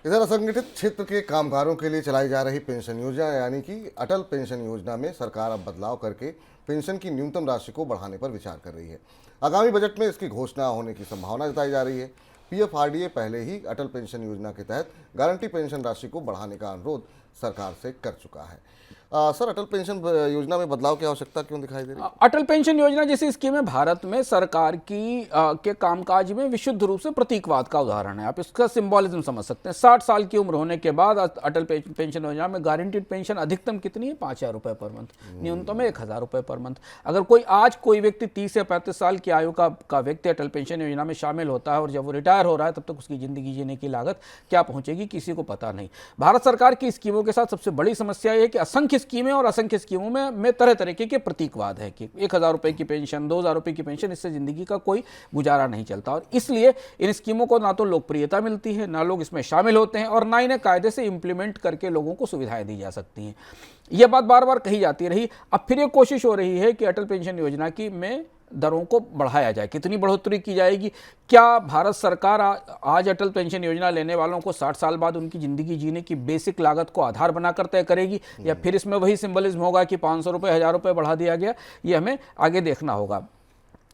इधर असंगठित क्षेत्र के कामगारों के लिए चलाई जा रही पेंशन योजना यानी कि अटल पेंशन योजना में सरकार अब बदलाव करके पेंशन की न्यूनतम राशि को बढ़ाने पर विचार कर रही है। आगामी बजट में इसकी घोषणा होने की संभावना जताई जा रही है। पीएफआरडीए पहले ही अटल पेंशन योजना के तहत गारंटी पेंशन राशि को बढ़ाने का अनुरोध सरकार से कर चुका है। सर, अटल पेंशन योजना में बदलाव की आवश्यकता क्यों दिखाई दे रही है? अटल पेंशन योजना जैसी स्कीम है भारत में सरकार की के कामकाज में विशुद्ध रूप से प्रतीकवाद का उदाहरण है। आप इसका सिंबॉलिज्म समझ सकते हैं। 60 साल की उम्र होने के बाद अटल पेंशन योजना में गारंटीड पेंशन अधिकतम कितनी है? 5,000 रुपये पर मंथ, न्यूनतम है 1,000 रुपये पर मंथ। अगर कोई व्यक्ति 30 या 35 साल की आयु का व्यक्ति अटल पेंशन योजना में शामिल होता है और जब वो रिटायर हो रहा है तब तक उसकी जिंदगी जीने की लागत क्या पहुंचेगी किसी को पता नहीं। भारत सरकार की स्कीमों के साथ सबसे बड़ी समस्या यह है कि असंख्य स्कीमें और असंख्य स्कीमों में तरह तरीके के प्रतीकवाद है कि 1,000 रुपए की पेंशन, 2,000 रुपए की पेंशन, इससे जिंदगी का कोई गुजारा नहीं चलता। और इसलिए इन स्कीमों को ना तो लोकप्रियता मिलती है, ना लोग इसमें शामिल होते हैं और ना इन्हें कायदे से इंप्लीमेंट करके लोगों को सुविधाएं दी जा सकती हैं। यह बात बार बार कही जाती रही। अब फिर ये कोशिश हो रही है कि अटल पेंशन योजना की में दरों को बढ़ाया जाए। कितनी बढ़ोतरी की जाएगी? क्या भारत सरकार आज अटल पेंशन योजना लेने वालों को 60 साल बाद उनकी ज़िंदगी जीने की बेसिक लागत को आधार बनाकर तय करेगी, या फिर इसमें वही सिंबलिज्म होगा कि 500 रुपये, 1,000 रुपये बढ़ा दिया गया? ये हमें आगे देखना होगा।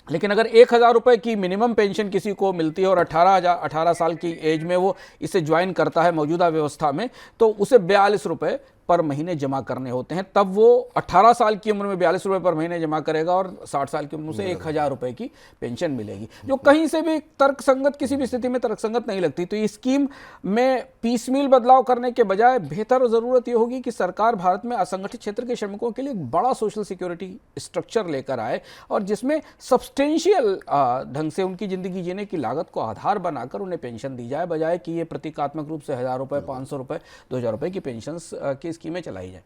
लेकिन अगर 1,000 रुपये की मिनिमम पेंशन किसी को मिलती है और 18 साल की एज में वो इसे ज्वाइन करता है मौजूदा व्यवस्था में, तो उसे 42 रुपये पर महीने जमा करने होते हैं। तब वो 18 साल की उम्र में 42 रुपये पर महीने जमा करेगा और 60 साल की उम्र से 1,000 रुपये की पेंशन मिलेगी, जो कहीं से भी तर्कसंगत, किसी भी स्थिति में तर्कसंगत नहीं लगती। तो इस स्कीम में पीसमील बदलाव करने के बजाय बेहतर ज़रूरत ये होगी कि सरकार भारत में असंगठित क्षेत्र के श्रमिकों के लिए एक बड़ा सोशल सिक्योरिटी स्ट्रक्चर लेकर आए और जिसमें सब्सटेंशियल ढंग से उनकी ज़िंदगी जीने की लागत को आधार बनाकर उन्हें पेंशन दी जाए, बजाय कि ये प्रतीकात्मक रूप से 1,000 रुपये, 500 रुपये, 2,000 रुपये की पेंशन की स्कीमें चलाई जाए।